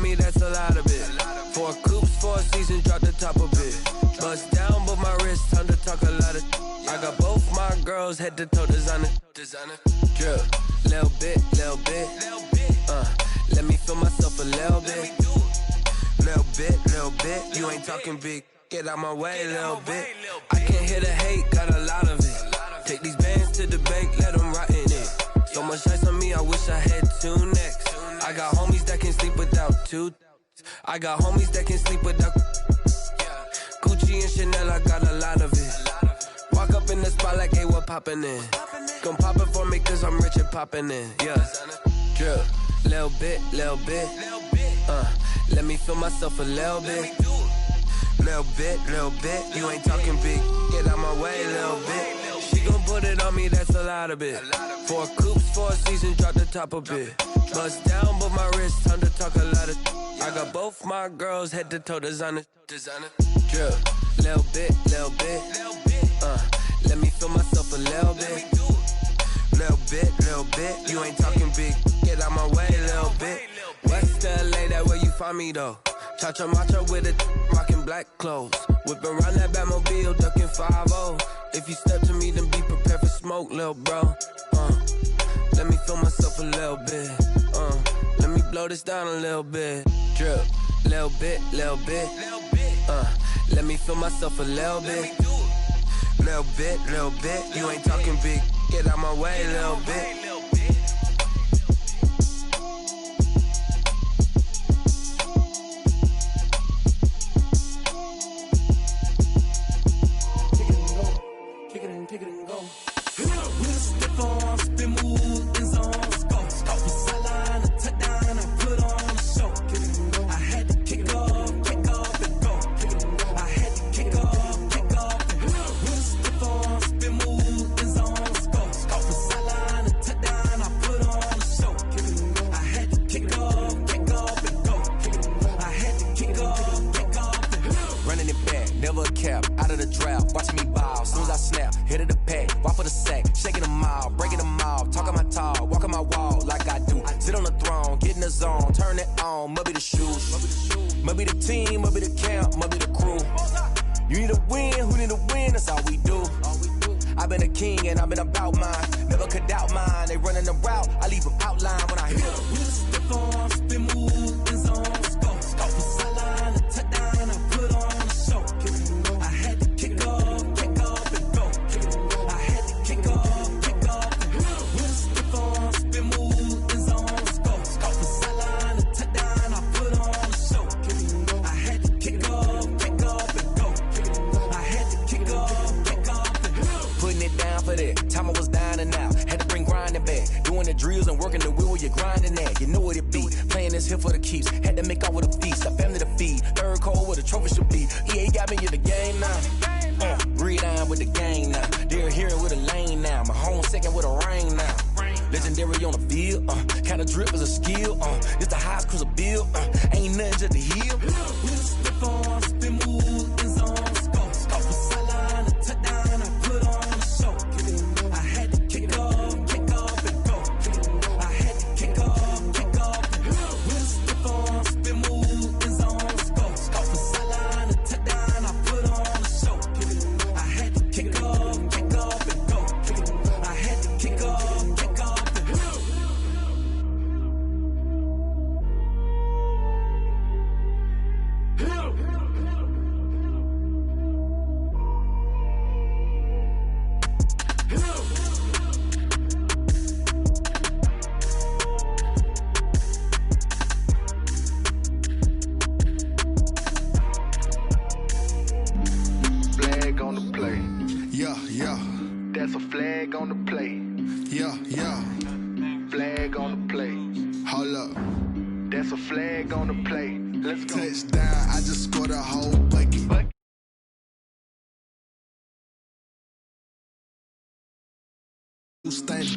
me, that's a lot of it. 4 coops, 4 seasons, drop the top of it. Bust down, but my wrist, time to talk a lot of. I got both my girls, head to toe designer. Drip, little bit. Let me feel myself a little bit. Little bit. You ain't talking big. Get out my way, little bit. I can't hear the hate, got a lot of it. Take these bands to the bank, let them rot in it. So much ice on me, I wish I had 2 necks. I got homies that can sleep without 2. I got homies that can sleep without Gucci and Chanel, I got a lot of it. Walk up in the spot like, hey, what poppin' in? Come pop it for me, cause I'm rich and poppin' in, yeah. Drip, little bit. Let me feel myself a little bit. Little bit. You ain't talking big. Get out my way, little bit. She gon' put it on me, that's a lot of it. 4 coops, 4 seasons, drop the top of it. Bust down, but my wrist, time to talk a lot of. I got both my girls, head to toe designer. Drip, little bit. Let me feel myself a little bit. Little bit. You ain't talking big. Get out my way, little bit. West LA, that where you find me though. Cha-cha matcha with it, rockin' black clothes. Whippin' around that Batmobile, duckin' 5-0. If you step to me, then be prepared for smoke, lil' bro. Let me feel myself a little bit. Let me blow this down a little bit. Drip, little bit. Let me feel myself a little bit. Little bit. You ain't talking big. Get out my way, little bit.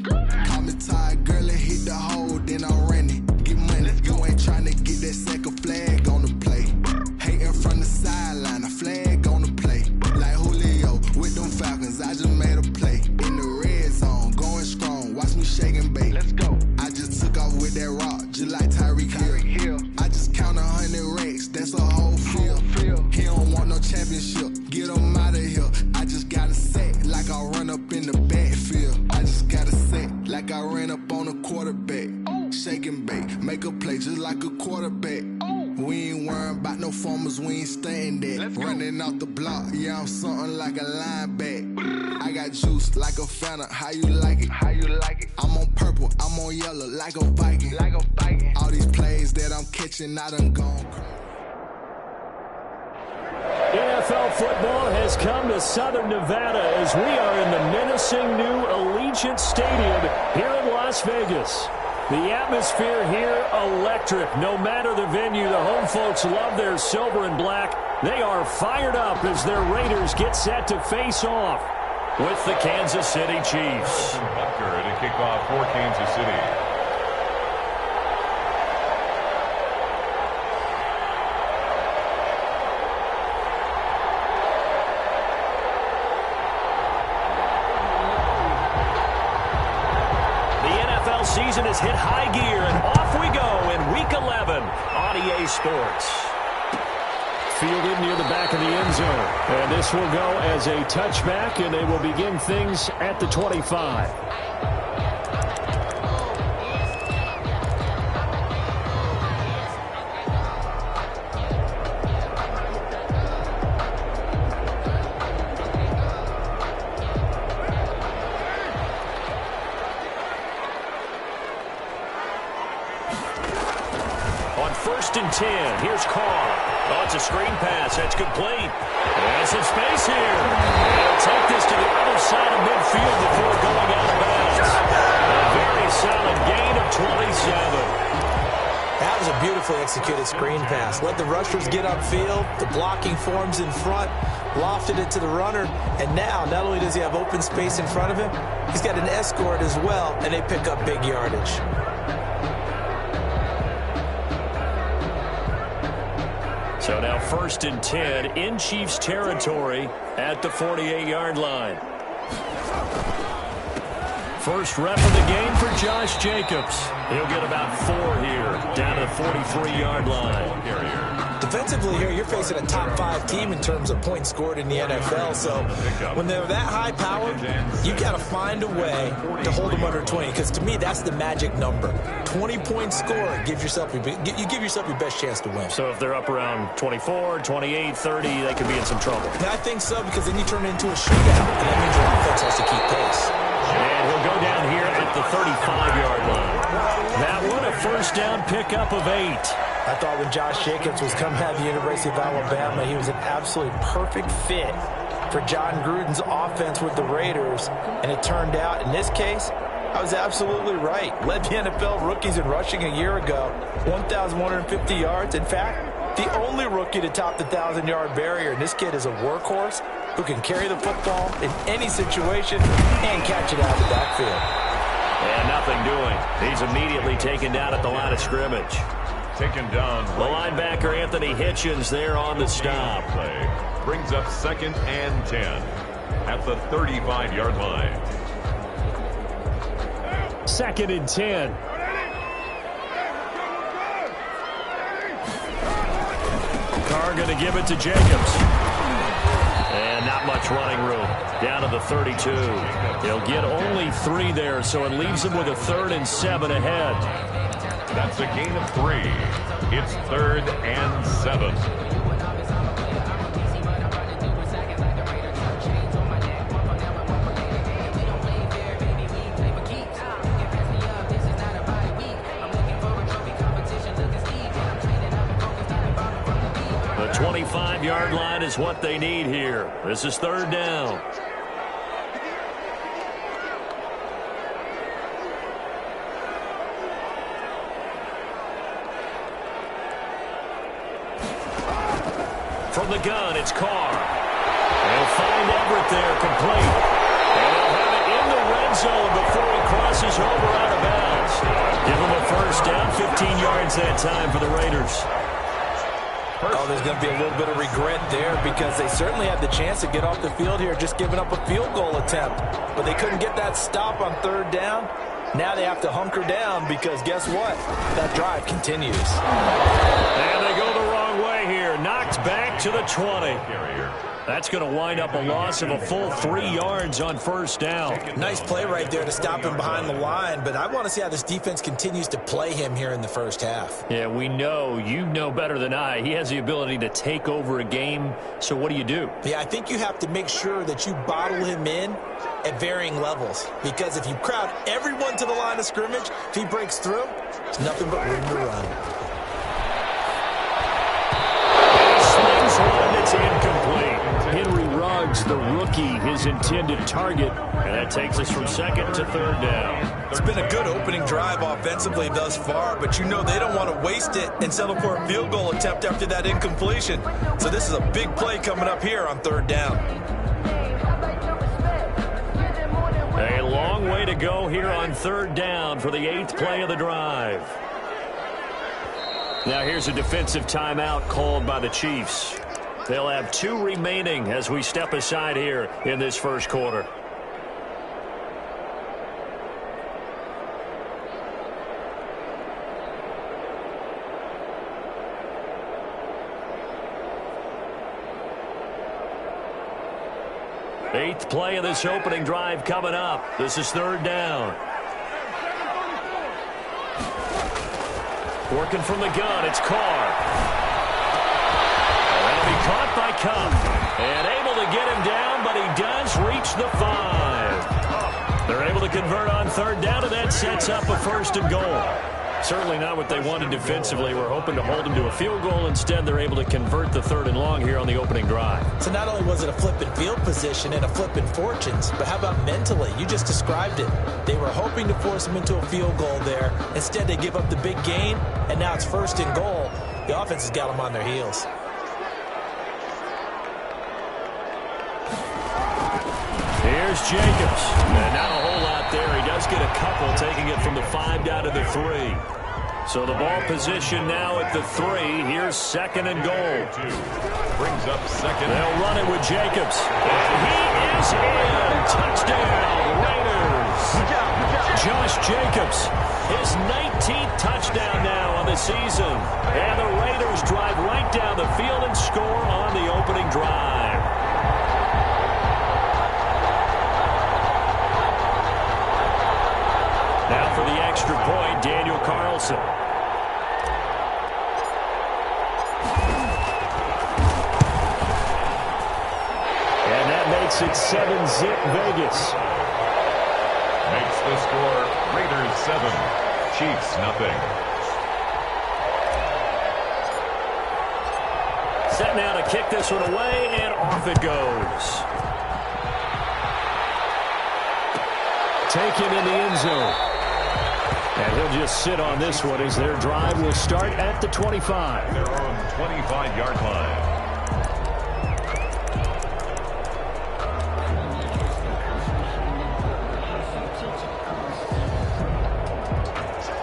Call me tired, girl, and hit the hole, then I ran it. Get money, you ain't tryna get that second flag on the play. Hating from the sideline, a flag on the play. Like Julio with them Falcons, I just made a play. In the red zone, going strong, watch me shake and bake. Let's go. I just took off with that rock, just like Tyreek Hill. I just count 100 we ain't staying there. Running off the block, yeah, I'm something like a linebacker. I got juice like a Fanta, how you like it? How you like it? I'm on purple, I'm on yellow, like a Viking. Like a Viking. All these plays that I'm catching, I done gone crazy. NFL football has come to Southern Nevada as we are in the menacing new Allegiant Stadium here in Las Vegas. The atmosphere here, electric. No matter the venue, the home folks love their silver and black. They are fired up as their Raiders get set to face off with the Kansas City Chiefs. Bucker to kick off for Kansas City. Season has hit high gear, and off we go in Week 11 on EA Sports. Fielded near the back of the end zone, and this will go as a touchback, and they will begin things at the 25. First and 10. Here's Carr. Oh, it's a screen pass. That's complete. There's some space here. They'll take this to the other side of midfield before going out of bounds. A very solid gain of 27. That was a beautifully executed screen pass. Let the rushers get upfield. The blocking forms in front. Lofted it to the runner. And now, not only does he have open space in front of him, he's got an escort as well, and they pick up big yardage. So now first and 10 in Chiefs territory at the 48-yard line. First rep of the game for Josh Jacobs. He'll get about 4 here, down to the 43-yard line. Defensively here, you're facing a top 5 team in terms of points scored in the NFL. So when they're that high powered, you got to find a way to hold them under 20. Because to me, that's the magic number. 20-point score gives yourself you give yourself your best chance to win. So if they're up around 24, 28, 30, they could be in some trouble. I think so, because then you turn it into a shootout, and that means your offense has to keep pace. And he'll go down here at the 35-yard line. That one a first down pickup of 8. I thought when Josh Jacobs was coming out of the University of Alabama, he was an absolutely perfect fit for John Gruden's offense with the Raiders. And it turned out, in this case, I was absolutely right. Led the NFL rookies in rushing a year ago, 1,150 yards. In fact, the only rookie to top the 1,000-yard barrier. And this kid is a workhorse who can carry the football in any situation and catch it out of the backfield. And nothing doing. He's immediately taken down at the line of scrimmage. Taken down. The linebacker Anthony Hitchens there on the stop. Play brings up 2nd and 10 at the 35-yard line. 2nd and 10. Carr going to give it to Jacobs. And not much running room. Down to the 32. He'll get only 3 there, so it leaves him with a 3rd and 7 ahead. That's a gain of 3. It's 3rd and 7. The 25-yard line is what they need here. This is 3rd down. From the gun, it's Carr. They'll find Everett there, complete. And they'll have it in the red zone before he crosses over out of bounds. Give him a first down, 15 yards that time for the Raiders. Oh, there's going to be a little bit of regret there because they certainly had the chance to get off the field here, just giving up a field goal attempt. But they couldn't get that stop on 3rd down. Now they have to hunker down because guess what? That drive continues. And they go the wrong way here. Knocked back to the 20. That's going to wind up a loss of a full 3 yards on first down. Nice play right there to stop him behind the line, but I want to see how this defense continues to play him here in the first half. Yeah, we know. You know better than I. He has the ability to take over a game, so what do you do? Yeah, I think you have to make sure that you bottle him in at varying levels, because if you crowd everyone to the line of scrimmage, if he breaks through, it's nothing but room to run. Slings one that's incomplete. Henry Ruggs, the rookie, his intended target, and that takes us from second to third down. It's been a good opening drive offensively thus far, but you know they don't want to waste it and settle for a field goal attempt after that incompletion. So this is a big play coming up here on third down. A long way to go here on third down for the 8th play of the drive. Now here's a defensive timeout called by the Chiefs. They'll have 2 remaining as we step aside here in this first quarter. Eighth play of this opening drive coming up. This is third down. Working from the gun, it's Carr. That'll be caught by Cup. And able to get him down, but he does reach the 5. They're able to convert on third down, and that sets up a first and goal. Certainly not what they wanted defensively. We're hoping to hold them to a field goal. Instead, they're able to convert the third and long here on the opening drive. So not only was it a flipping field position and a flipping fortunes, but how about mentally? You just described it. They were hoping to force him into a field goal there. Instead, they give up the big gain, and now it's first and goal. The offense has got them on their heels. Here's Jacobs. And not a whole lot there. He does get a couple, taking it from the 5 down to the 3. So the ball position now at the 3. Here's second and goal. Brings up second. They'll run it with Jacobs. And he is in. Touchdown, Raiders. Josh Jacobs, his 19th touchdown now on the season. And the Raiders drive right down the field and score on the opening drive. Now for the extra point, Daniel Carlson. And that makes it 7-zip Vegas. Makes the score Raiders 7, Chiefs nothing. Set now to kick this one away, and off it goes. Taken in the end zone. And he'll just sit on this one as their drive will start at the 25. Their own 25-yard line.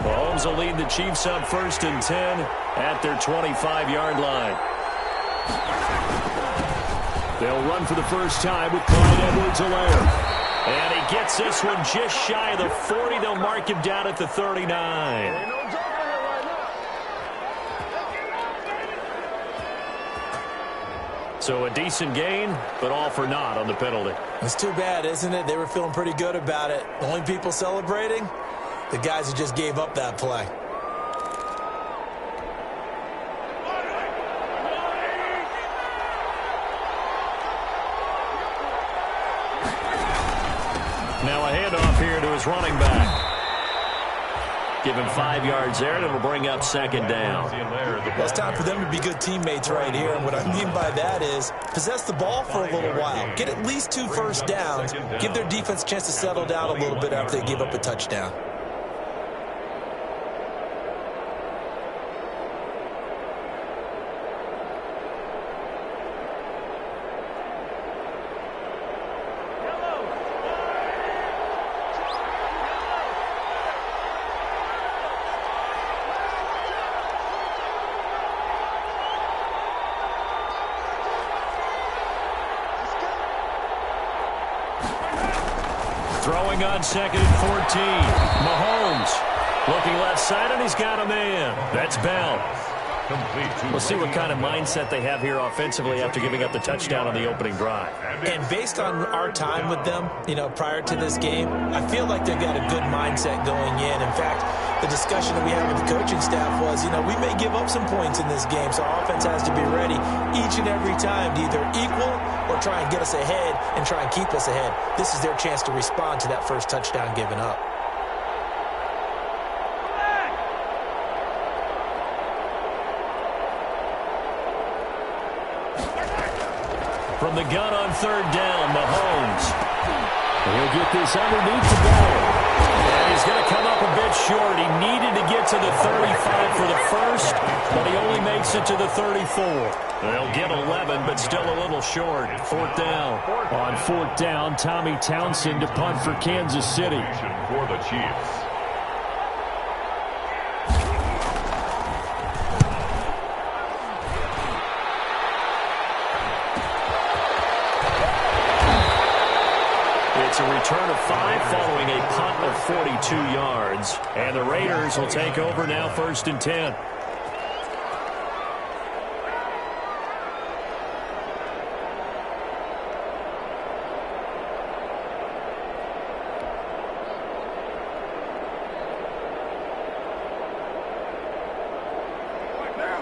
Mahomes will lead the Chiefs up first and 10 at their 25-yard line. They'll run for the first time with Clyde Edwards-Helaire. And he gets this one just shy of the 40. They'll mark him down at the 39. So a decent gain, but all for naught on the penalty. It's too bad, isn't it? They were feeling pretty good about it. The only people celebrating, the guys who just gave up that play. Now a handoff here to his running back. Give him 5 yards there, and it'll bring up second down. Well, it's time for them to be good teammates right here. And what I mean by that is possess the ball for a little while. Get at least 2 first downs. Give their defense a chance to settle down a little bit after they give up a touchdown. Throwing on second and 14. Mahomes looking left side, and he's got a man. That's Bell. We'll see what kind of mindset they have here offensively after giving up the touchdown on the opening drive. And based on our time with them, prior to this game, I feel like they've got a good mindset going in. In fact, the discussion that we had with the coaching staff was, we may give up some points in this game, so our offense has to be ready each and every time to either equal or try and get us ahead and try and keep us ahead. This is their chance to respond to that first touchdown given up. From the gun on third down, Mahomes. He'll get this underneath the ball. And he's going to come up a bit short. He needed to get to the 35 for the first, but he only makes it to the 34. They'll get 11, but still a little short. Fourth down. On fourth down, Tommy Townsend to punt for Kansas City. For the Chiefs. It's a return of 5 following a punt of 42 yards. And the Raiders will take over now, 1st and 10.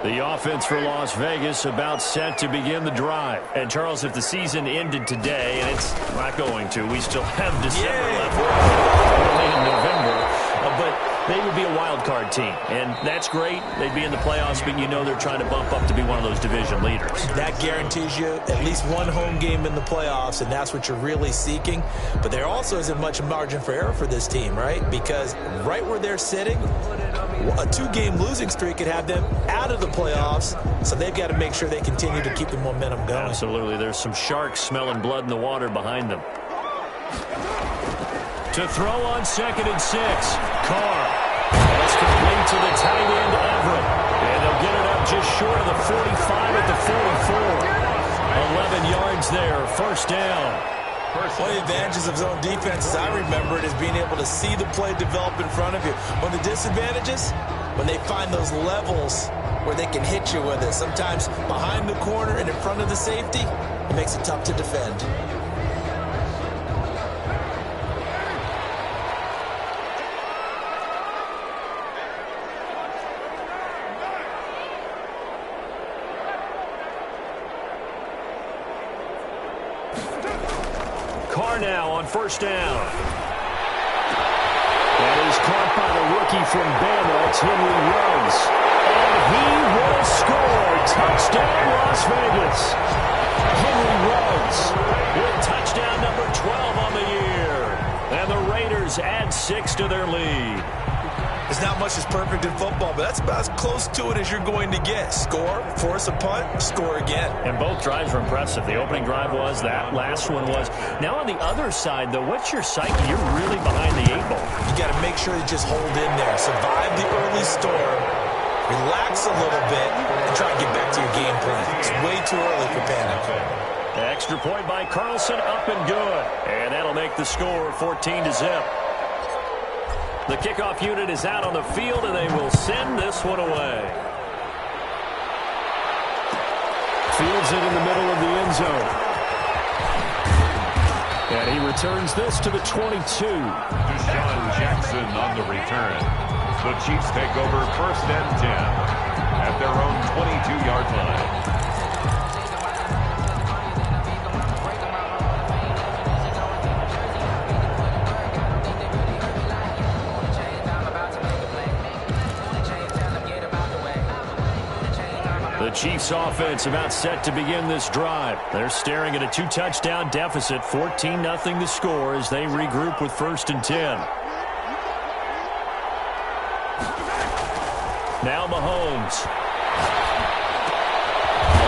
The offense for Las Vegas about set to begin the drive. And, Charles, if the season ended today, and it's not going to, we still have December left. Early in November. But they would be a wild card team. And that's great. They'd be in the playoffs, but they're trying to bump up to be one of those division leaders. That guarantees you at least one home game in the playoffs, and that's what you're really seeking. But there also isn't much margin for error for this team, right? Because right where they're sitting, a 2-game losing streak could have them out of the playoffs, so they've got to make sure they continue to keep the momentum going. Absolutely. There's some sharks smelling blood in the water behind them. To throw on 2nd and 6. Carr. That's complete to the tight end, Everett. And they'll get it up just short of the 45 at the 44. 11 yards there. First down. One of the advantages of zone defense, as I remember it, is being able to see the play develop in front of you. One of the disadvantages, when they find those levels where they can hit you with it. Sometimes behind the corner and in front of the safety, it makes it tough to defend. Carr now on first down. That is caught by the rookie from Bama. It's Henry Ruggs. And he will score. Touchdown, Las Vegas. Henry Ruggs with touchdown number 12 on the year. And the Raiders add 6 to their lead. It's not much that's perfect in football, but that's about as close to it as you're going to get. Score, force a punt, score again. And both drives were impressive. The opening drive was, that last one was. Now on the other side, though, what's your psyche? You're really behind the 8 ball. You got to make sure you just hold in there. Survive the early storm, relax a little bit, and try and get back to your game plan. It's way too early for panic. Extra point by Carlson, up and good. And that'll make the score 14-0. The kickoff unit is out on the field, and they will send this one away. Fields it in the middle of the end zone. And he returns this to the 22. Deshaun Jackson on the return. The Chiefs take over 1st and 10 at their own 22-yard line. The Chiefs offense about set to begin this drive. They're staring at a 2-touchdown deficit, 14-0 to score as they regroup with 1st and 10. Now Mahomes.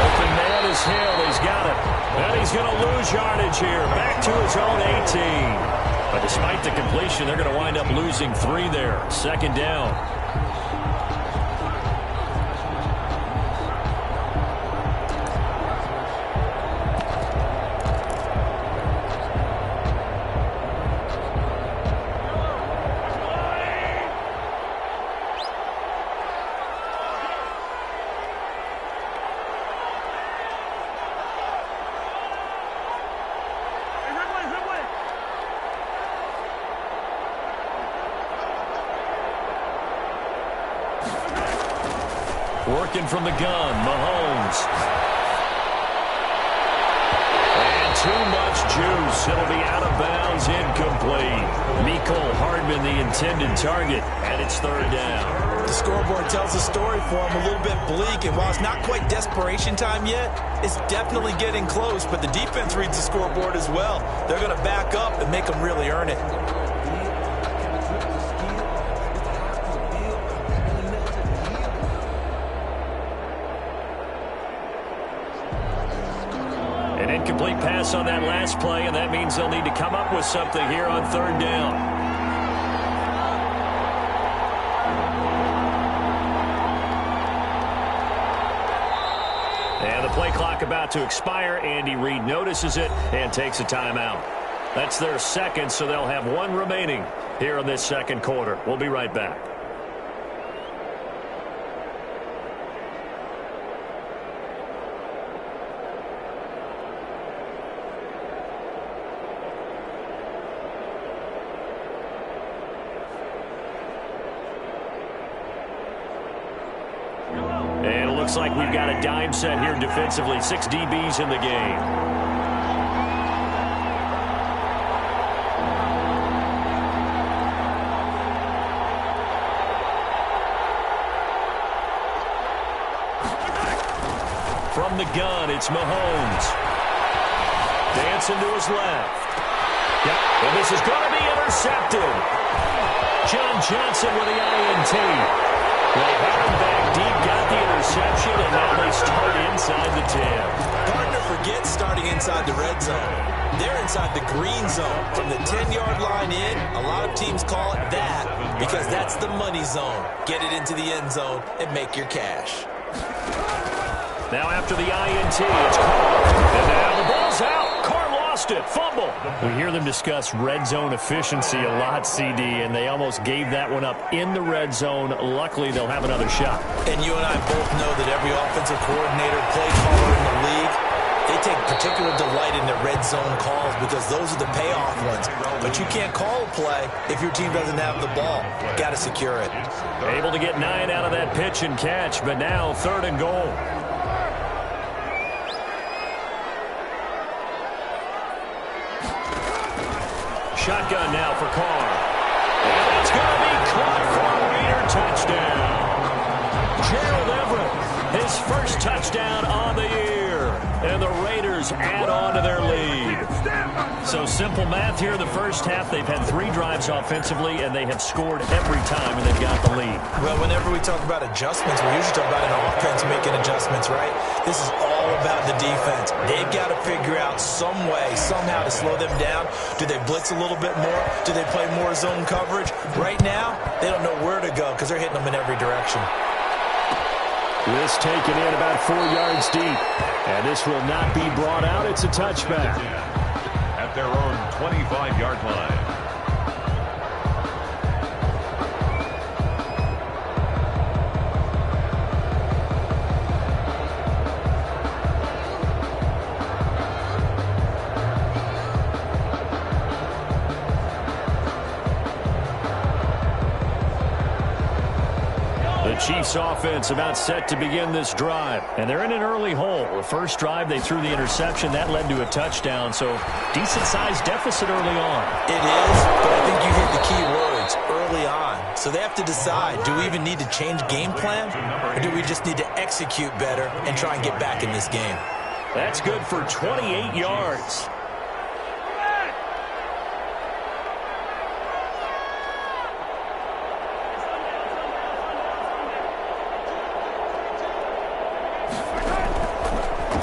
Open man is Hill. He's got it. And he's going to lose yardage here. Back to his own 18. But despite the completion, they're going to wind up losing 3 there. 2nd down. Working from the gun, Mahomes. And too much juice. It'll be out of bounds, incomplete. Mecole Hardman, the intended target, and it's third down. The scoreboard tells a story for him, a little bit bleak, and while it's not quite desperation time yet, it's definitely getting close, but the defense reads the scoreboard as well. They're going to back up and make them really earn it. An incomplete pass on that last play, and that means they'll need to come up with something here on third down. And the play clock about to expire. Andy Reid notices it and takes a timeout. That's their second, so they'll have one remaining here in this second quarter. We'll be right back. And it looks like we've got a dime set here defensively. 6 DBs in the game. From the gun, it's Mahomes. Dancing to his left. Yep, and this is going to be intercepted. John Johnson with the INT. They had him back deep, got the interception, and now they start inside the 10. Partner forgets starting inside the red zone. They're inside the green zone. From the 10-yard line in, a lot of teams call it that because that's the money zone. Get it into the end zone and make your cash. Now after the INT, it's Carr. And now the ball's out. Carr lost it. Fumble. We hear them discuss red zone efficiency a lot, CD, and they almost gave that one up in the red zone. Luckily, they'll have another shot. And you and I both know that every offensive coordinator, play caller in the league, they take particular delight in their red zone calls because those are the payoff ones. But you can't call a play if your team doesn't have the ball. Got to secure it. Able to get 9 out of that pitch and catch, but now 3rd and goal. Shotgun now for Carr. And it's going to be caught for a Raider touchdown. Gerald Everett, his first touchdown on the year. And the Raiders add on to their lead. So simple math here in the first half. They've had 3 drives offensively, and they have scored every time, and they've got the lead. Well, whenever we talk about adjustments, we usually talk about an offense making adjustments, right? This is all about the defense. They've got to figure out some way, somehow to slow them down. Do they blitz a little bit more? Do they play more zone coverage? Right now, they don't know where to go because they're hitting them in every direction. This taken in about 4 yards deep. And this will not be brought out. It's a touchback. At their own 25-yard line. Chiefs offense about set to begin this drive. And they're in an early hole. The first drive, they threw the interception. That led to a touchdown. So decent-sized deficit early on. It is, but I think you hit the key words, early on. So they have to decide, do we even need to change game plan? Or do we just need to execute better and try and get back in this game? That's good for 28 yards.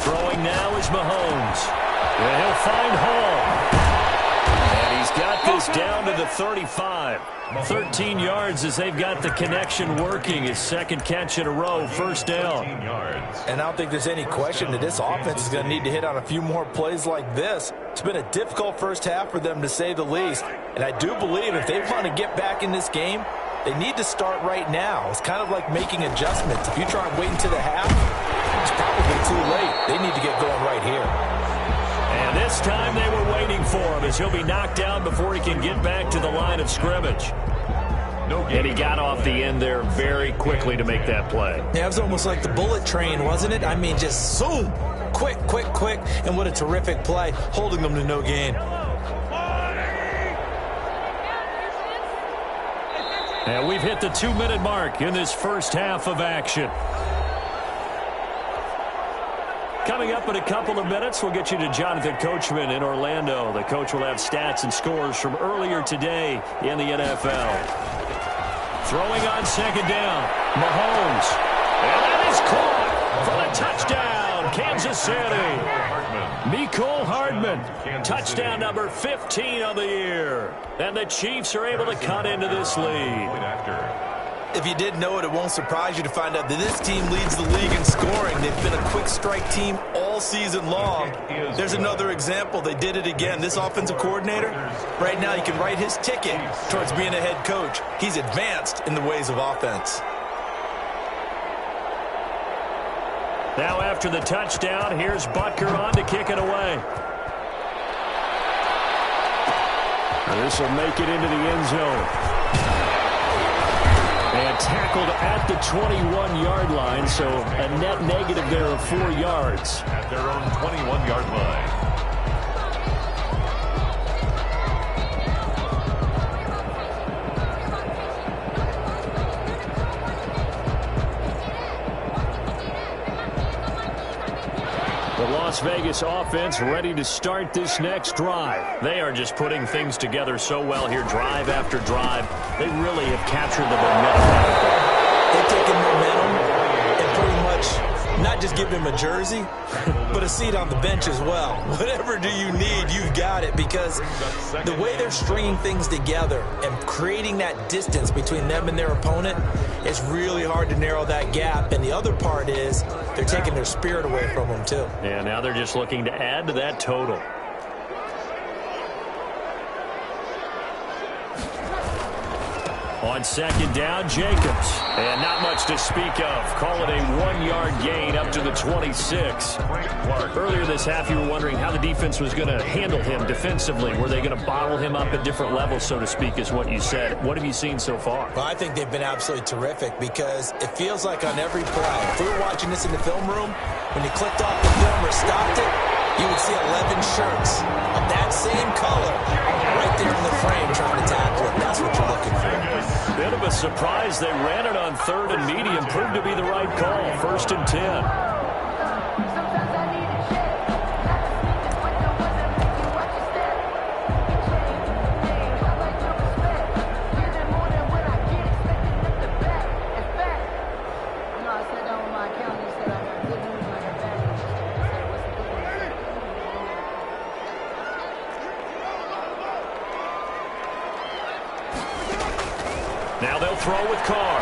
Throwing now is Mahomes. And he'll find Hall. And he's got this down to the 35. 13 yards as they've got the connection working. His second catch in a row, first down. And I don't think there's any question that this offense is going to need to hit on a few more plays like this. It's been a difficult first half for them, to say the least. And I do believe if they want to get back in this game, they need to start right now. It's kind of like making adjustments. If you try and wait until the half, it's probably too late. They need to get going right here. And this time they were waiting for him as he'll be knocked down before he can get back to the line of scrimmage. And he got off the end there very quickly to make that play. Yeah, it was almost like the bullet train, wasn't it? I mean, just zoom. Quick, quick, quick. And what a terrific play, holding them to no gain. And we've hit the 2-minute mark in this first half of action. Coming up in a couple of minutes, we'll get you to Jonathan Coachman in Orlando. The coach will have stats and scores from earlier today in the NFL. Throwing on second down, Mahomes. And that is caught for the touchdown, Kansas City. Mecole Hardman, touchdown number 15 of the year. And the Chiefs are able to cut into this lead. If you didn't know it, it won't surprise you to find out that this team leads the league in scoring. They've been a quick strike team all season long. There's another example. They did it again. This offensive coordinator, right now, he can write his ticket towards being a head coach. He's advanced in the ways of offense. Now after the touchdown, here's Butker on to kick it away. This will make it into the end zone. And tackled at the 21-yard line, so a net negative there of 4 yards. At their own 21-yard line. The Las Vegas offense ready to start this next drive. They are just putting things together so well here, drive after drive. They really have captured the momentum out of there. They've taken momentum and pretty much not just given him a jersey, but a seat on the bench as well. Whatever do you need, you've got it, because the way they're stringing things together and creating that distance between them and their opponent, it's really hard to narrow that gap. And the other part is they're taking their spirit away from them, too. Yeah, now they're just looking to add to that total. On second down, Jacobs. And not much to speak of. Call it a 1-yard gain up to the 26. Earlier this half, you were wondering how the defense was going to handle him defensively. Were they going to bottle him up at different levels, so to speak, is what you said. What have you seen so far? Well, I think they've been absolutely terrific, because it feels like on every play, if we were watching this in the film room, when you clicked off the film or stopped it, you would see 11 shirts of that same color right there in the frame trying to tackle it. That's what you're looking for. Bit of a surprise. They ran it on 3rd and medium. Proved to be the right call. 1st and 10. Now they'll throw with Carr.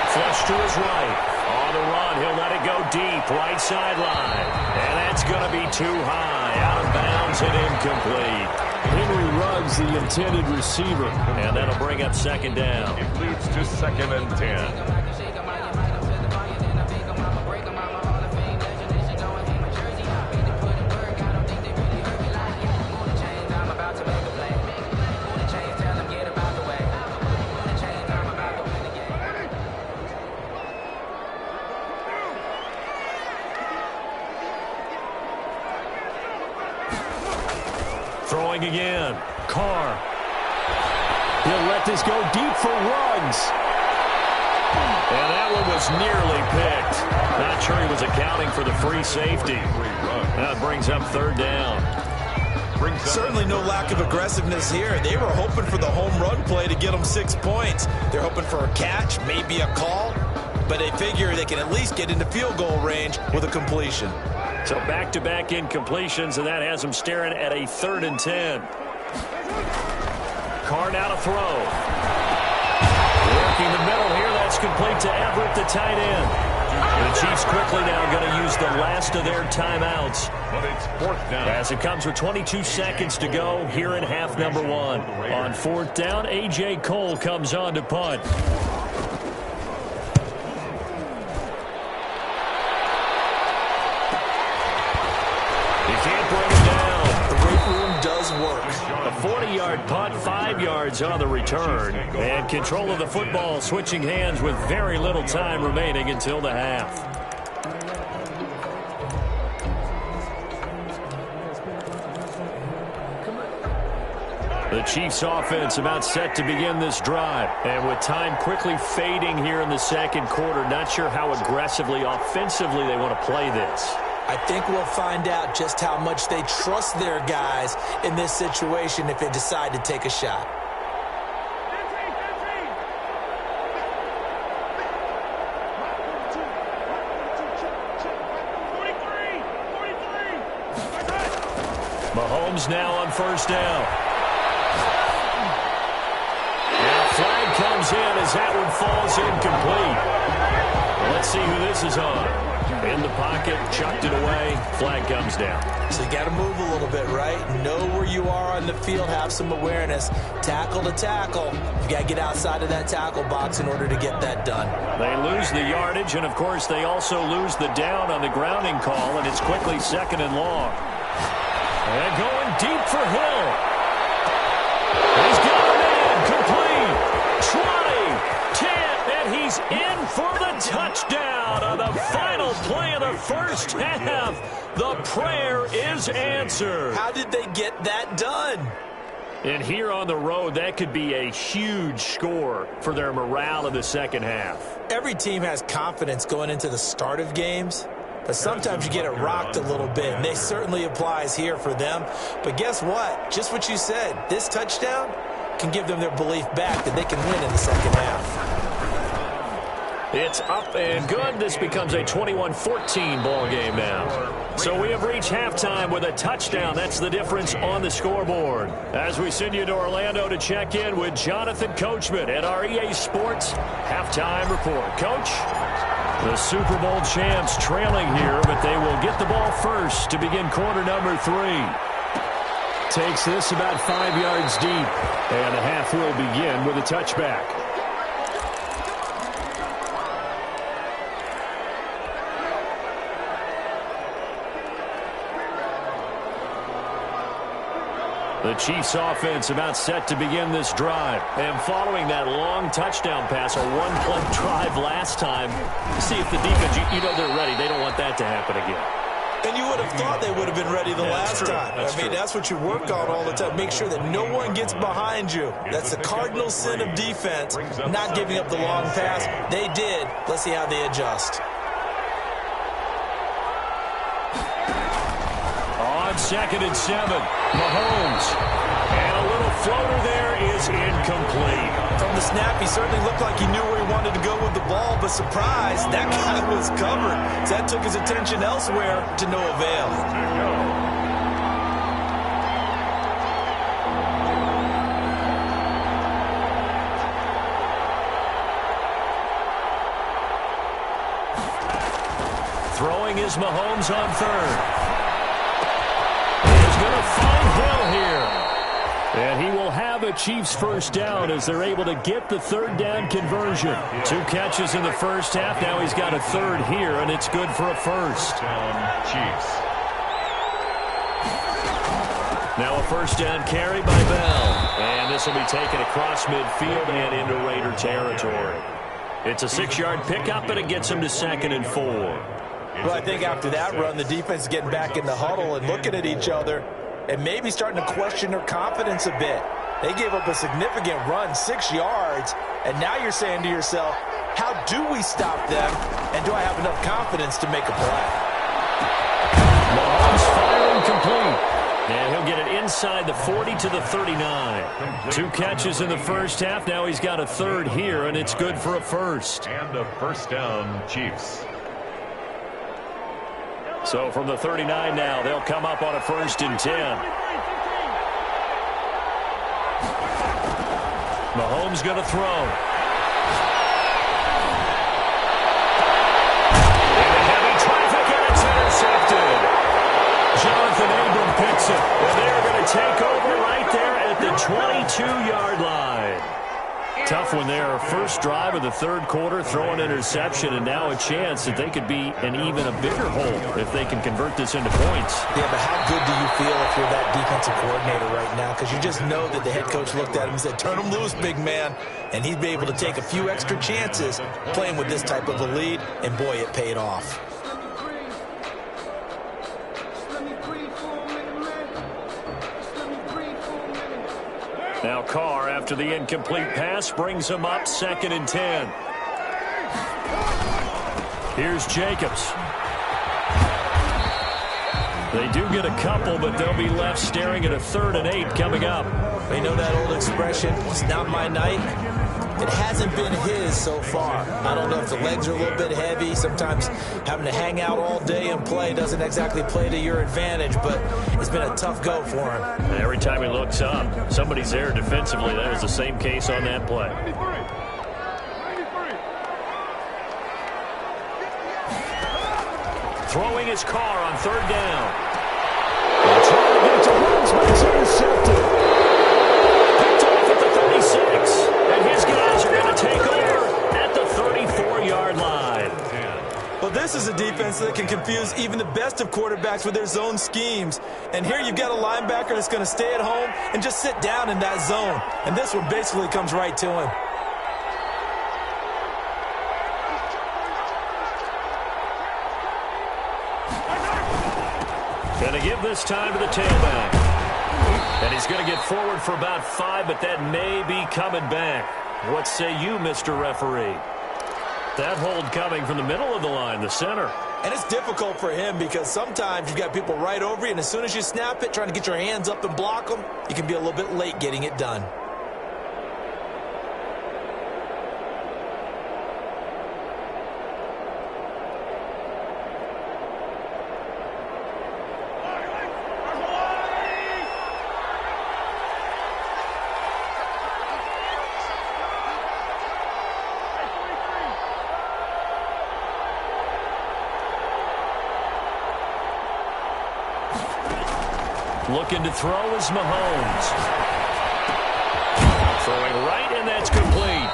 Flush to his right. On the run, he'll let it go deep. Right sideline. And that's going to be too high. Out of bounds and incomplete. Henry Ruggs, the intended receiver. And that'll bring up second down. It leads to 2nd and 10. Throwing again. Carr. He'll let this go deep for Ruggs. And that one was nearly picked. Not sure he was accounting for the free safety. That brings up 3rd down. Certainly no lack of aggressiveness here. They were hoping for the home run play to get them 6 points. They're hoping for a catch, maybe a call, but they figure they can at least get into field goal range with a completion. So back-to-back incompletions, and that has them staring at a 3rd and 10. Carr now to throw. Working the middle here, that's complete to Everett, the tight end. And the Chiefs quickly now going to use the last of their timeouts. But it's 4th down. As it comes with 22 seconds to go here in half number 1. On 4th down, A.J. Cole comes on to punt. 40-yard punt, 5 yards on the return. And control of the football switching hands with very little time remaining until the half. The Chiefs offense about set to begin this drive. And with time quickly fading here in the second quarter, not sure how aggressively, offensively they want to play this. I think we'll find out just how much they trust their guys in this situation if they decide to take a shot. Mahomes now on first down. Flag comes in as that one falls incomplete. Well, let's see who this is on. In the pocket, chucked it away, flag comes down. So you got to move a little bit, right? Know where you are on the field, have some awareness. Tackle to tackle. You got to get outside of that tackle box in order to get that done. They lose the yardage, and of course they also lose the down on the grounding call, and it's quickly 2nd and long. And going deep for Hill. He's got a man, complete. 20, 10, and he's in for the touchdown on the final play of the first half. The prayer is answered. How did they get that done? And here on the road, that could be a huge score for their morale in the second half. Every team has confidence going into the start of games, but sometimes you get it rocked a little bit, and this certainly applies here for them. But guess what? Just what you said, this touchdown can give them their belief back that they can win in the second half. It's up and good. This becomes a 21-14 ball game now. So we have reached halftime with a touchdown. That's the difference on the scoreboard. As we send you to Orlando to check in with Jonathan Coachman at our EA Sports halftime report. Coach, the Super Bowl champs trailing here, but they will get the ball first to begin quarter number 3. Takes this about 5 yards deep, and the half will begin with a touchback. The Chiefs offense about set to begin this drive. And following that long touchdown pass, a one-play drive last time, see if the defense, you know they're ready. They don't want that to happen again. And you would have thought they would have been ready the last time. That's what you work on all the time. Make sure that no one gets behind you. That's the cardinal sin of defense, not giving up the long pass. They did. Let's see how they adjust. On 2nd and 7, Mahomes. And a little floater there is incomplete. From the snap, he certainly looked like he knew where he wanted to go with the ball, but surprise, that guy was covered. So that took his attention elsewhere to no avail. Throwing is Mahomes on 3rd. He's going to find Hill here. And he will have a Chiefs first down as they're able to get the 3rd down conversion. 2 catches in the first half. Now he's got a 3rd here, and it's good for a first. Chiefs. Now a first down carry by Bell. And this will be taken across midfield and into Raider territory. It's a 6-yard pickup, but it gets him to 2nd and 4. Well, I think after that run, the defense is getting back in the huddle and looking at each other and maybe starting to question their confidence a bit. They gave up a significant run, 6 yards, and now you're saying to yourself, how do we stop them, and do I have enough confidence to make a play? Mahomes firing complete. And he'll get it inside the 40 to the 39. 2 catches in the first half. Now he's got a 3rd here, and it's good for a first. And a first down, Chiefs. So from the 39 now, they'll come up on a 1st and 10. Mahomes going to throw. Into heavy traffic, and it's intercepted. Jonathan Abram picks it. And they're going to take over right there at the 22-yard line. Tough one there. First drive of the third quarter, throw an interception, and now a chance that they could be in even a bigger hole if they can convert this into points. Yeah, but how good do you feel if you're that defensive coordinator right now? Because you just know that the head coach looked at him and said, turn him loose, big man. And he'd be able to take a few extra chances playing with this type of a lead, and boy, it paid off. Now Carr, after the incomplete pass, brings him up 2nd and 10. Here's Jacobs. They do get a couple, but they'll be left staring at a 3rd and 8 coming up. You know that old expression, it's not my night? It hasn't been his so far. I don't know if the legs are a little bit heavy. Sometimes having to hang out all day and play doesn't exactly play to your advantage, but it's been a tough go for him. And every time he looks up, somebody's there defensively. That was the same case on that play. Throwing his Carr on 3rd down. Trying to get to runs, but it's intercepted. Picked off at the 36. And his guys are going to take over at the 34-yard line. Well, this is a defense that can confuse even the best of quarterbacks with their zone schemes. And here you've got a linebacker that's going to stay at home and just sit down in that zone. And this one basically comes right to him. Going to give this time to the tailback. And he's going to get forward for about 5, but that may be coming back. What say you, Mr. Referee? That hold coming from the middle of the line, the center. And it's difficult for him because sometimes you've got people right over you, and as soon as you snap it, trying to get your hands up and block them, you can be a little bit late getting it done. Looking to throw is Mahomes. Throwing right, and that's complete.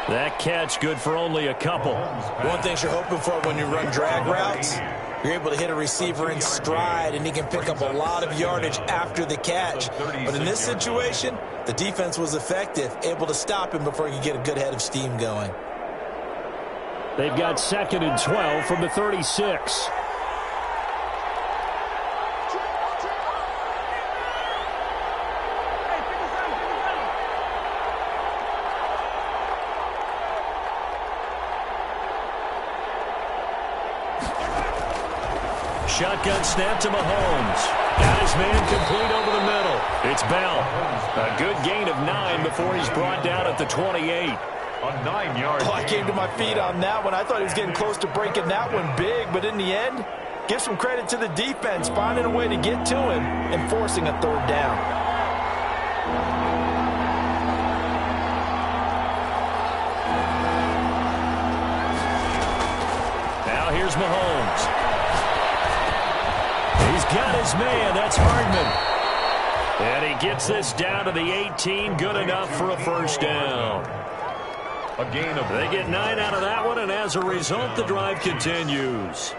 That catch good for only a couple. One thing you're hoping for when you run drag routes, you're able to hit a receiver in stride, and he can pick up a lot of yardage after the catch. But in this situation, the defense was effective, able to stop him before he could get a good head of steam going. They've got 2nd and 12 from the 36. Shotgun snap to Mahomes. Got his man complete over the middle. It's Bell. A good gain of 9 before he's brought down at the 28. A 9-yard. I came to my feet on that one. I thought he was getting close to breaking that one big, but in the end, give some credit to the defense, finding a way to get to him and forcing a 3rd down. Now here's Mahomes. He's got his man. That's Hardman. And he gets this down to the 18. Good enough for a 1st down. A gain of They get 9 out of that one, and as a result, the drive continues.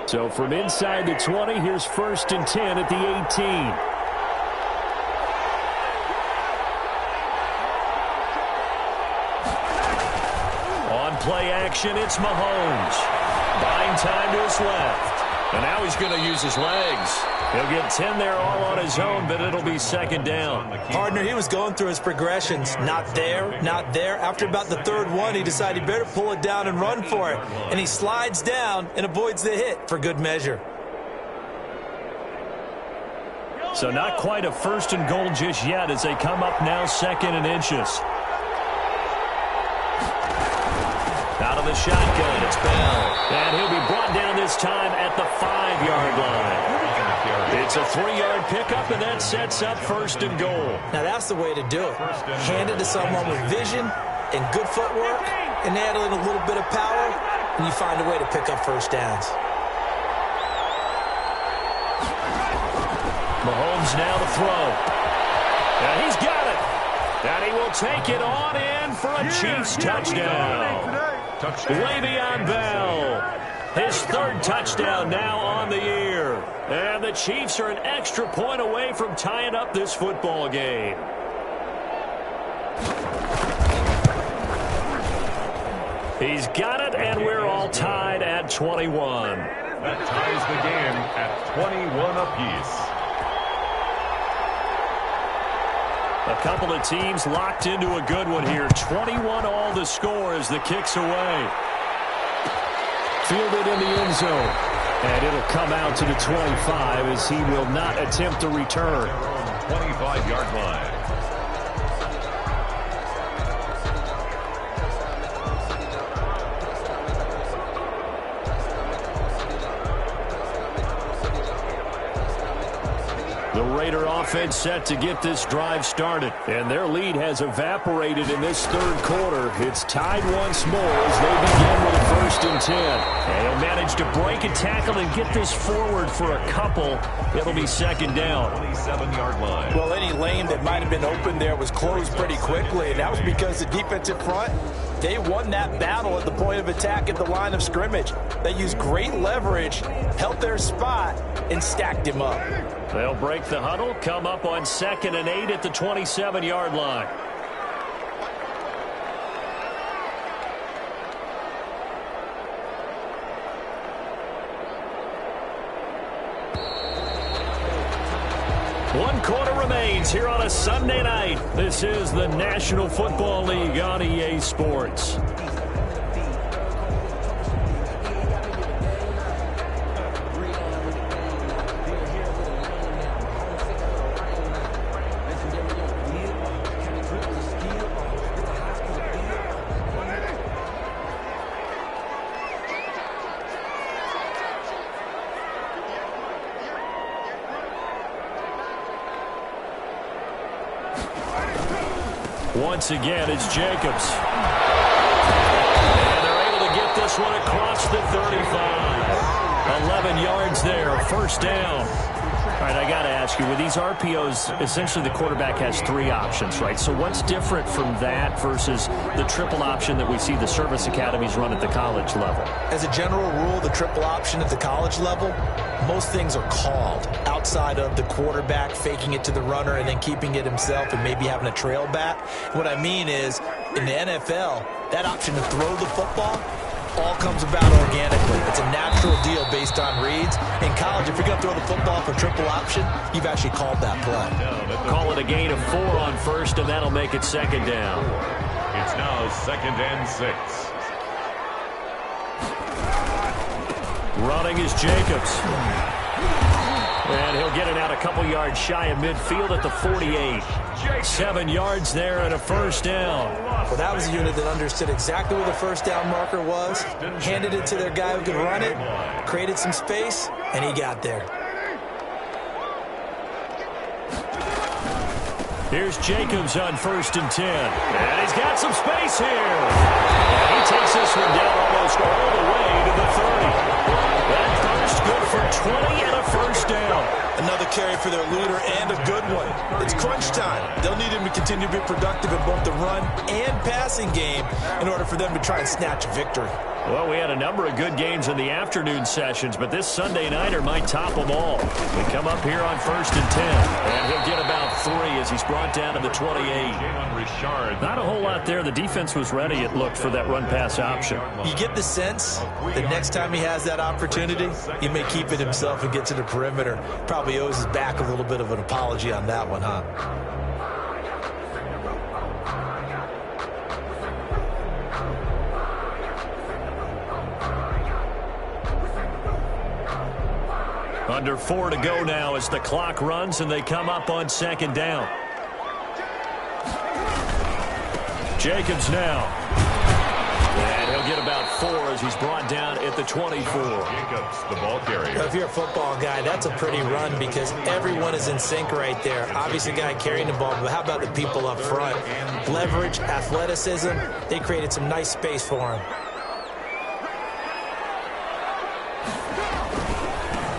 So from inside the 20, here's 1st and 10 at the 18. Play action, it's Mahomes. Buying time to his left. And now he's going to use his legs. He'll get 10 there all on his own, but it'll be 2nd down. Partner, he was going through his progressions. Not there, not there. After about the 3rd one, he decided he better pull it down and run for it. And he slides down and avoids the hit for good measure. So not quite a 1st and goal just yet as they come up now 2nd and inches. Out of the shotgun, it's Bell. And he'll be brought down this time at the 5-yard line. It's a 3-yard pickup, and that sets up 1st and goal. Now that's the way to do it. Hand it to someone with vision and good footwork, and add in a little bit of power. and you find a way to pick up first downs. Mahomes now to throw. And he's got it. And he will take it on in for a Chiefs touchdown. Le'Veon Bell, his third touchdown now on the year. And the Chiefs are an extra point away from tying up this football game. He's got it, and we're all tied at 21. That ties the game at 21 apiece. A couple of teams locked into a good one here. 21 all the score as the kick's away. Fielded in the end zone. And it'll come out to the 25 as he will not attempt to return. 25-yard line. The Raider offense set to get this drive started. And their lead has evaporated in this third quarter. It's tied once more as they begin with a 1st and 10. And he'll manage to break a tackle and get this forward for a couple. It'll be 2nd down. 27-yard line. Well, any lane that might have been open there was closed pretty quickly, and that was because the defensive front, they won that battle at the point of attack at the line of scrimmage. They used great leverage, held their spot, and stacked him up. They'll break the huddle, come up on 2nd and 8 at the 27-yard line. One quarter remains here on a Sunday night. This is the National Football League on EA Sports. Once again, it's Jacobs. And they're able to get this one across the 35. 11 yards there, 1st down. All right, I got to ask you, with these RPOs, essentially the quarterback has 3 options, right? So what's different from that versus the triple option that we see the service academies run at the college level? As a general rule, the triple option at the college level, most things are called outside of the quarterback faking it to the runner and then keeping it himself and maybe having a trail back. What I mean is, in the NFL, that option to throw the football all comes about organically. It's a natural deal based on reads. In college, if you're going to throw the football for triple option, you've actually called that play. Call it a gain of 4 on 1st, and that'll make it 2nd down. It's now 2nd and 6. Running is Jacobs. And he'll get it out a couple yards shy of midfield at the 48. 7 yards there and a 1st down. Well, that was a unit that understood exactly where the 1st down marker was, handed it to their guy who could run it, created some space, and he got there. Here's Jacobs on 1st and 10. And he's got some space here. And he takes this one down almost all the way to the 30. That first good for 20 and a 1st down. Another carry for their leader and a good one. It's crunch time. They'll need him to continue to be productive in both the run and passing game in order for them to try and snatch a victory. Well, we had a number of good games in the afternoon sessions, but this Sunday nighter might top them all. We come up here on 1st and 10, and he'll get about 3 as he's brought down to the 28. Not a whole lot there. The defense was ready, it looked, for that run-pass option. You get the sense that next time he has that opportunity, he may keep it himself and get to the perimeter. Probably owes his back a little bit of an apology on that one, huh? Under 4 to go now as the clock runs and they come up on 2nd down. Jacobs now. And he'll get about 4 as he's brought down at the 24. Jacobs, the ball carrier. If you're a football guy, that's a pretty run because everyone is in sync right there. Obviously, the guy carrying the ball, but how about the people up front? Leverage, athleticism, they created some nice space for him.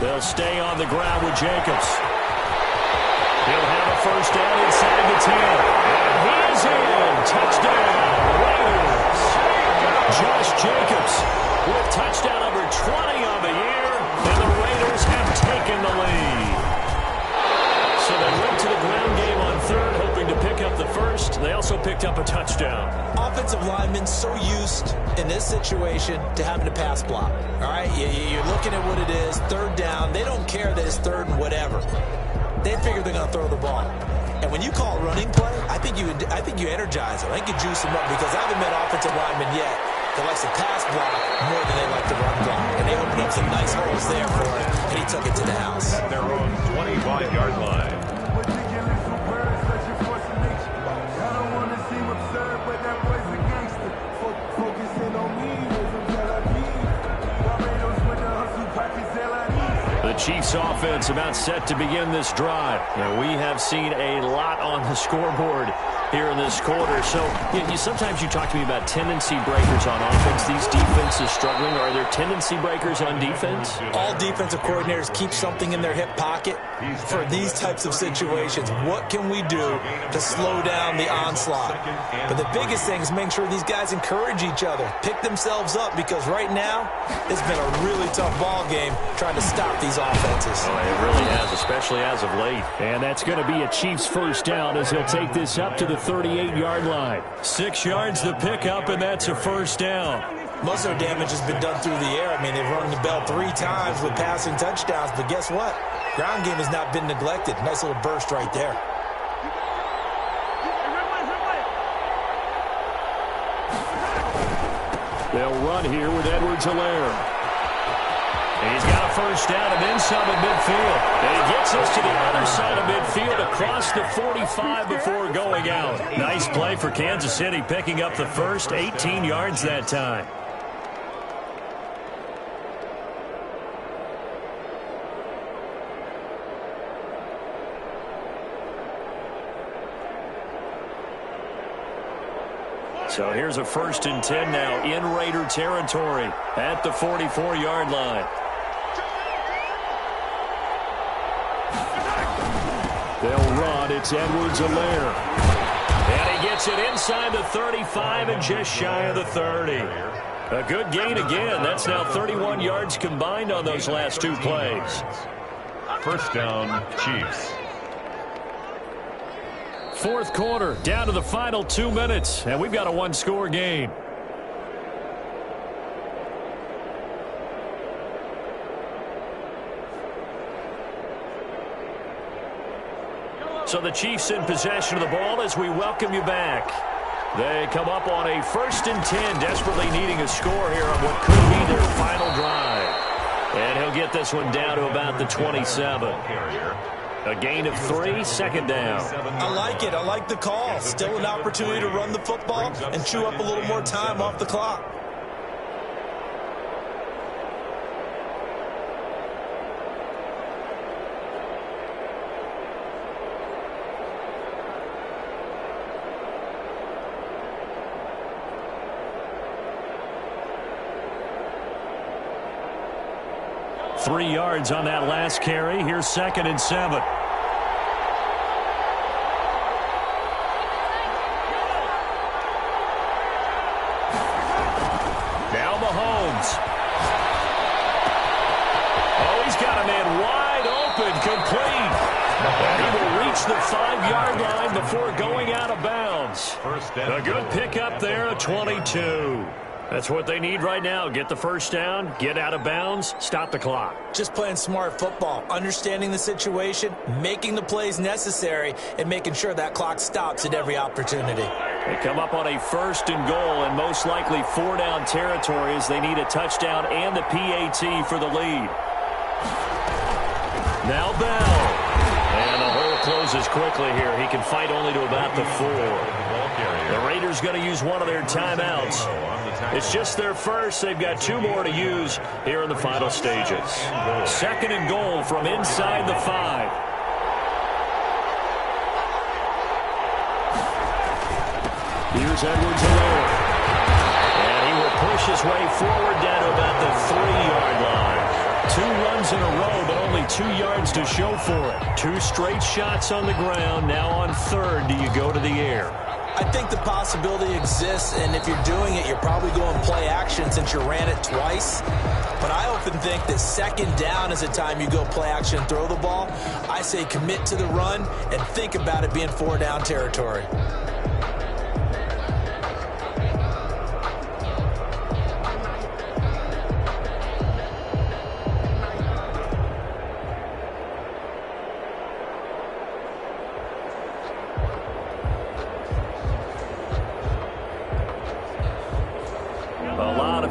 They'll stay on the ground with Jacobs. He'll have a first down inside the 10. And he is in. Touchdown, Raiders. Josh Jacobs with touchdown number 20 on the year. And the Raiders have taken the lead. So they went to the ground game on third, hoping to pick up the first. They also picked up a touchdown. Offensive linemen so used in this situation to having to pass block. All right, you're looking at what it is, third down. They don't care that it's third and whatever. They figure they're going to throw the ball. And when you call running play, I think you energize them. I think you juice them up because I haven't met offensive linemen yet that likes to pass block more than they like to run block. And they opened up some nice holes there for him, and he took it to the house. At their own 25-yard line. The Chiefs offense about set to begin this drive. Now, we have seen a lot on the scoreboard here in this quarter. So sometimes you talk to me about tendency breakers on offense. These defenses struggling. Are there tendency breakers on defense? All defensive coordinators keep something in their hip pocket for these types of situations. What can we do to slow down the onslaught? But the biggest thing is making sure these guys encourage each other, pick themselves up, because right now it's been a really tough ball game trying to stop these offenses. Oh, it really has, especially as of late. And that's going to be a Chiefs first down as he'll take this up to the 38-yard line. 6 yards the pickup, and that's a first down. Most of their damage has been done through the air. I mean, they've rung the bell 3 times with passing touchdowns, but guess what? Ground game has not been neglected. Nice little burst right there. They'll run here with Edwards-Helaire. He's got a first down and then some at midfield. And he gets us to the other side of midfield across the 45 before going out. Nice play for Kansas City, picking up the first, 18 yards that time. So here's a first and 10 now in Raider territory at the 44-yard line. They'll run. It's Edwards-Helaire. And he gets it inside the 35 and just shy of the 30. A good gain again. That's now 31 yards combined on those last 2 plays. First down, Chiefs. Fourth quarter, down to the final 2 minutes, and we've got a 1-score game. So the Chiefs in possession of the ball as we welcome you back. They come up on a first and 10, desperately needing a score here on what could be their final drive. And he'll get this one down to about the 27. A gain of 3, second down. I like it. I like the call. Still an opportunity to run the football and chew up a little more time off the clock. Three yards on that last carry. Here's second and 7. Now Mahomes. Oh, he's got a man wide open, complete. And he will reach the 5-yard line before going out of bounds. A good pickup there, a 22. That's what they need right now. Get the first down, get out of bounds, stop the clock. Just playing smart football, understanding the situation, making the plays necessary, and making sure that clock stops at every opportunity. They come up on a first and goal and most likely 4-down territory as they need a touchdown and the PAT for the lead. Now Bell. And the hole closes quickly here. He can fight only to about the 4. The Raiders going to use one of their timeouts. It's just their first. They've got 2 more to use here in the final stages. Second and goal from inside the 5. Here's Edwards-Helaire. And he will push his way forward down to about the 3-yard line. 2 runs in a row, but only 2 yards to show for it. 2 straight shots on the ground. Now on third, do you go to the air? I think the possibility exists, and if you're doing it, you're probably going play action since you ran it twice. But I often think that second down is the time you go play action and throw the ball. I say commit to the run and think about it being 4 down territory.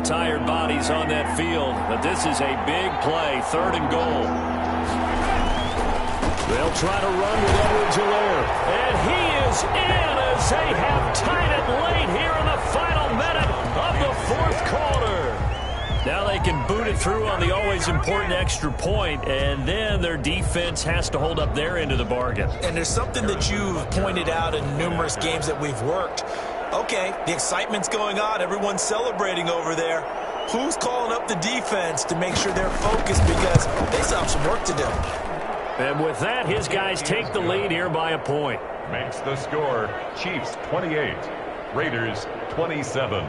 Tired bodies on that field, but this is a big play, 3rd and goal. They'll try to run with Edwards-Helaire, and he is in as they have tied it late here in the final minute of the 4th quarter. Now they can boot it through on the always important extra point, and then their defense has to hold up their end of the bargain. And there's something that you've pointed out in numerous games that we've worked. Okay, the excitement's going on. Everyone's celebrating over there. Who's calling up the defense to make sure they're focused because they still have some work to do? And with that, his guys take the lead here by a point. Makes the score Chiefs 28, Raiders 27.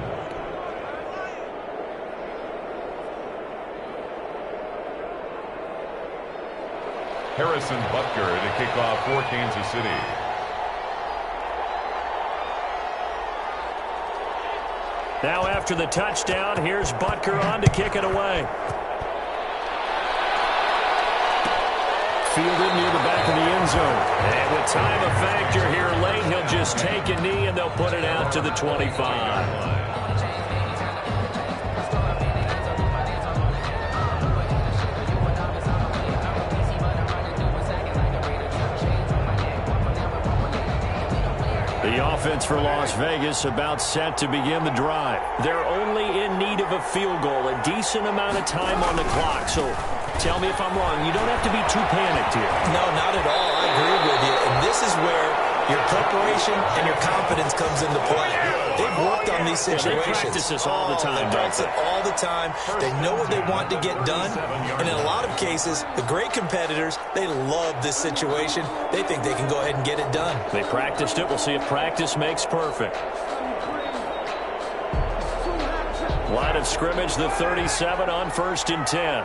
Harrison Butker to kick off for Kansas City. Now after the touchdown, here's Butker on to kick it away. Fielded near the back of the end zone. And with time a factor here late, he'll just take a knee and they'll put it out to the 25. The offense for Las Vegas about set to begin the drive. They're only in need of a field goal, a decent amount of time on the clock. So tell me if I'm wrong. You don't have to be too panicked here. No, not at all. I agree with you. And this is where your preparation and your confidence comes into play. They've worked on these situations. They practice this all the time. They practice it all the time. They know what they want to get done. And in a lot of cases, the great competitors, they love this situation. They think they can go ahead and get it done. They practiced it. We'll see if practice makes perfect. Line of scrimmage, the 37 on 1st and 10.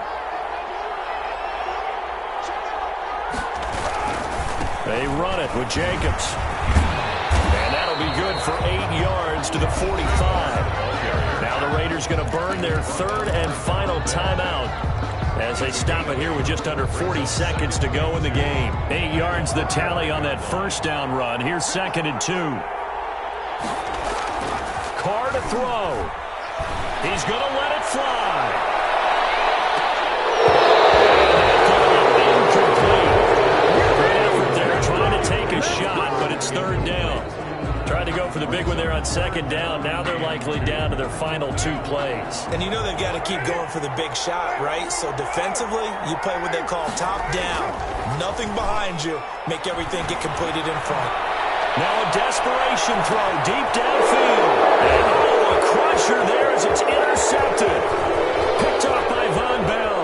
They run it with Jacobs. And that'll be good for 8 yards to the 45. Now the Raiders going to burn their 3rd and final timeout as they stop it here with just under 40 seconds to go in the game. 8 yards the tally on that 1st down run. Here's 2nd and 2. Carr to throw. He's going to let it fly. Trying to take a shot, but it's 3rd down. Tried to go for the big one there on 2nd down. Now they're likely down to their final 2 plays. And you know they've got to keep going for the big shot, right? So defensively, you play what they call top down. Nothing behind you. Make everything get completed in front. Now a desperation throw deep downfield. And a crusher there as it's intercepted. Picked off by Von Bell.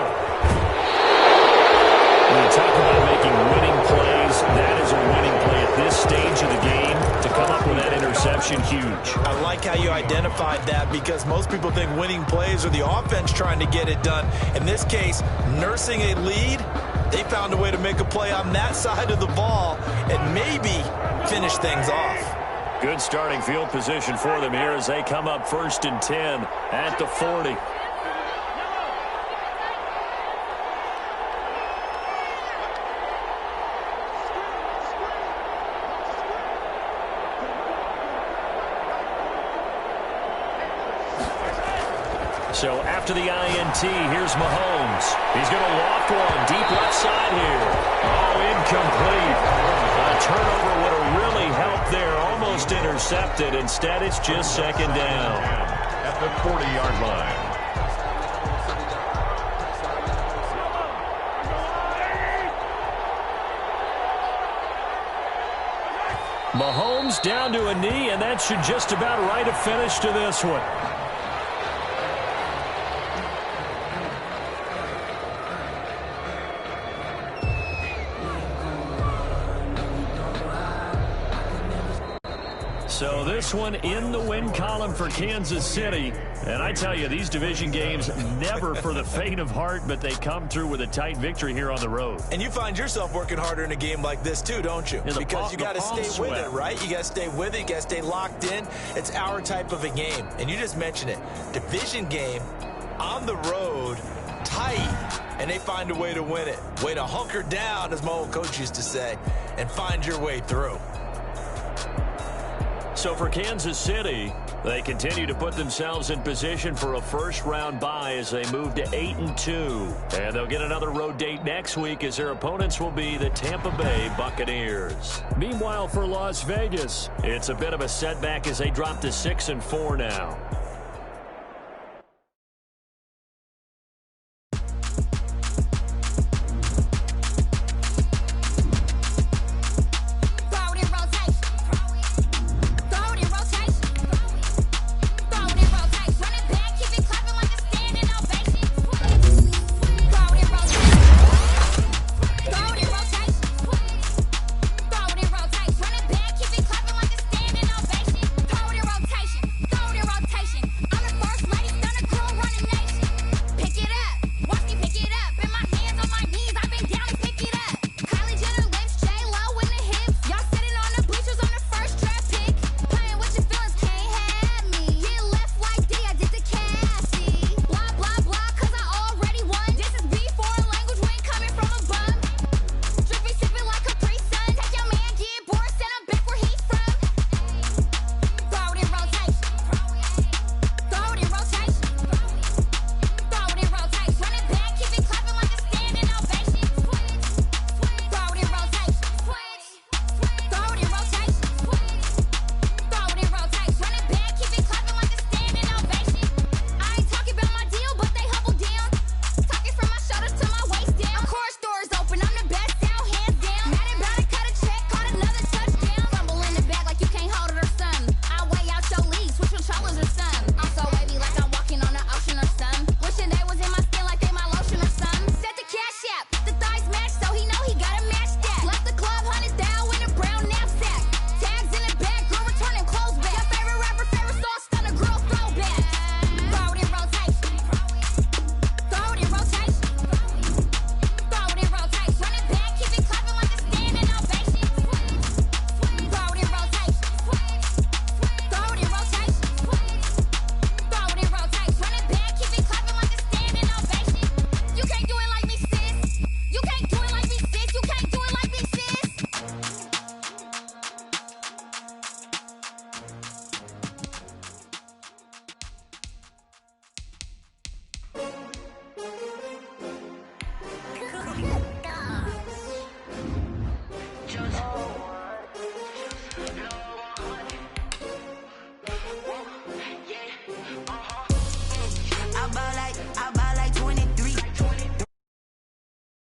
When you talk about making winning plays, that is a winning play at this stage of the game. To come up with that interception, huge. I like how you identified that because most people think winning plays are the offense trying to get it done. In this case, nursing a lead, they found a way to make a play on that side of the ball and maybe finish things off. Good starting field position for them here as they come up 1st and 10 at the 40. So after the INT, here's Mahomes. He's going to walk one deep left side here. Oh, incomplete. A turnover would have really helped there. Almost intercepted. Instead, it's just 2nd down. At the 40-yard line. Mahomes down to a knee, and that should just about write a finish to this one. next one in the win column for Kansas City. And I tell you, these division games never for the faint of heart, but they come through with a tight victory here on the road. And you find yourself working harder in a game like this too, don't you? Because you got to stay with it, right? You got to stay with it. You got to stay locked in. It's our type of a game. And you just mentioned it. Division game on the road, tight. And they find a way to win it. Way to hunker down, as my old coach used to say, and find your way through. So for Kansas City, they continue to put themselves in position for a first-round bye as they move to 8-2. And they'll get another road date next week as their opponents will be the Tampa Bay Buccaneers. Meanwhile, for Las Vegas, it's a bit of a setback as they drop to 6-4 now.